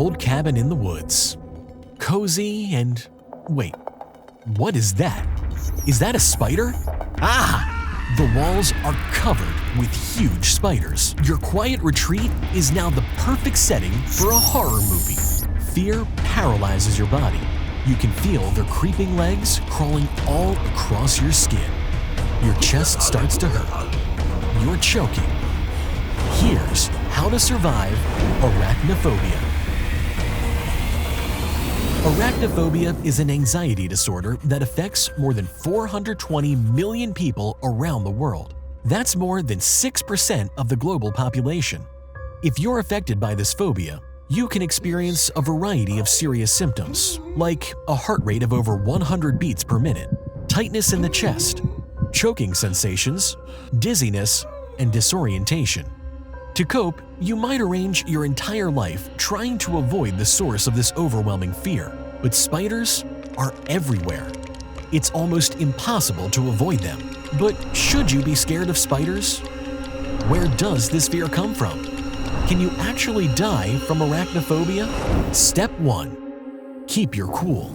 old cabin in the woods. Cozy and… wait, what is that? Is that a spider? Ah! The walls are covered with huge spiders. Your quiet retreat is now the perfect setting for a horror movie. Fear paralyzes your body. You can feel their creeping legs crawling all across your skin. Your chest starts to hurt. You're choking. Here's how to survive arachnophobia. Arachnophobia is an anxiety disorder that affects more than 420 million people around the world. That's more than 6% of the global population. If you're affected by this phobia, you can experience a variety of serious symptoms, like a heart rate of over 100 beats per minute, tightness in the chest, choking sensations, dizziness, and disorientation. To cope, you might arrange your entire life trying to avoid the source of this overwhelming fear, but spiders are everywhere. It's almost impossible to avoid them. But should you be scared of spiders? Where does this fear come from? Can you actually die from arachnophobia? Step 1. Keep your cool.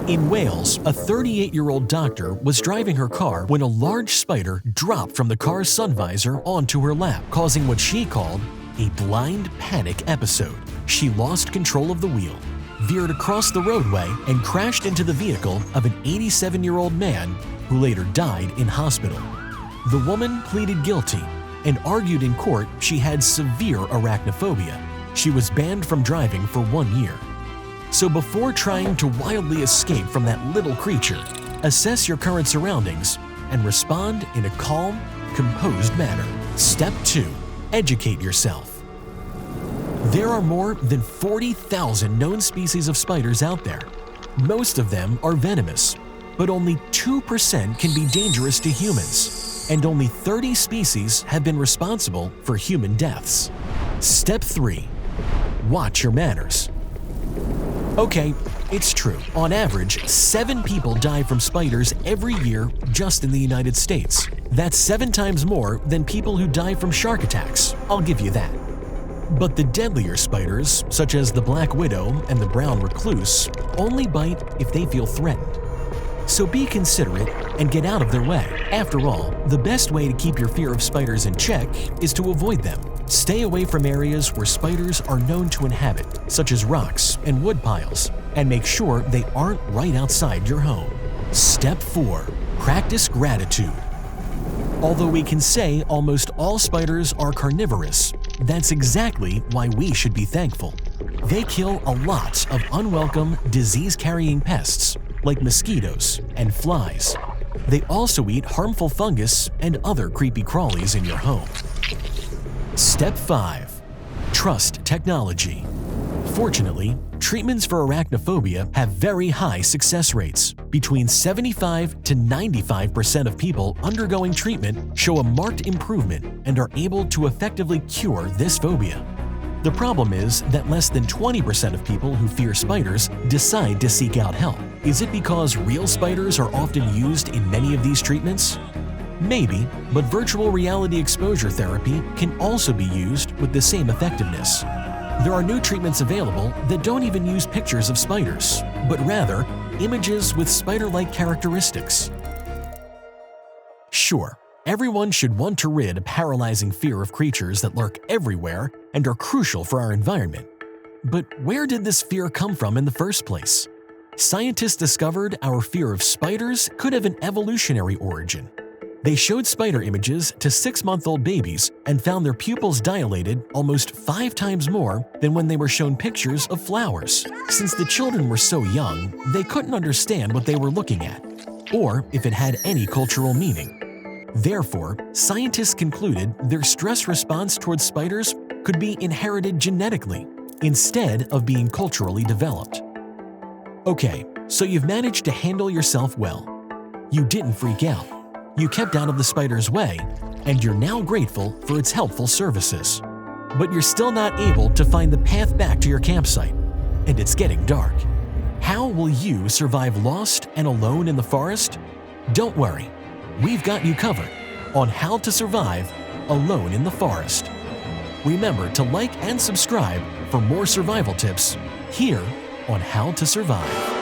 In Wales, a 38-year-old doctor was driving her car when a large spider dropped from the car's sun visor onto her lap, causing what she called a blind panic episode. She lost control of the wheel, veered across the roadway, and crashed into the vehicle of an 87-year-old man who later died in hospital. The woman pleaded guilty and argued in court she had severe arachnophobia. She was banned from driving for 1 year. So before trying to wildly escape from that little creature, assess your current surroundings and respond in a calm, composed manner. Step 2. Educate yourself. There are more than 40,000 known species of spiders out there. Most of them are venomous, but only 2% can be dangerous to humans, and only 30 species have been responsible for human deaths. Step 3. Watch your manners. Okay, it's true. On average, 7 people die from spiders every year just in the United States. That's 7 times more than people who die from shark attacks, I'll give you that. But the deadlier spiders, such as the black widow and the brown recluse, only bite if they feel threatened. So be considerate and get out of their way. After all, the best way to keep your fear of spiders in check is to avoid them. Stay away from areas where spiders are known to inhabit, such as rocks and wood piles, and make sure they aren't right outside your home. Step 4. Practice gratitude. Although we can say almost all spiders are carnivorous, that's exactly why we should be thankful. They kill a lot of unwelcome, disease-carrying pests, like mosquitoes and flies. They also eat harmful fungus and other creepy crawlies in your home. Step 5. Trust technology. Fortunately, treatments for arachnophobia have very high success rates. Between 75 to 95% of people undergoing treatment show a marked improvement and are able to effectively cure this phobia. The problem is that less than 20% of people who fear spiders decide to seek out help. Is it because real spiders are often used in many of these treatments? Maybe, but virtual reality exposure therapy can also be used with the same effectiveness. There are new treatments available that don't even use pictures of spiders, but rather images with spider-like characteristics. Sure, everyone should want to rid a paralyzing fear of creatures that lurk everywhere and are crucial for our environment. But where did this fear come from in the first place? Scientists discovered our fear of spiders could have an evolutionary origin. They showed spider images to 6-month-old babies and found their pupils dilated almost 5 times more than when they were shown pictures of flowers. Since the children were so young, they couldn't understand what they were looking at, or if it had any cultural meaning. Therefore, scientists concluded their stress response towards spiders could be inherited genetically, instead of being culturally developed. Okay, so you've managed to handle yourself well. You didn't freak out. You kept out of the spider's way, and you're now grateful for its helpful services. But you're still not able to find the path back to your campsite, and it's getting dark. How will you survive lost and alone in the forest? Don't worry, we've got you covered on how to survive alone in the forest. Remember to like and subscribe for more survival tips here on How to Survive.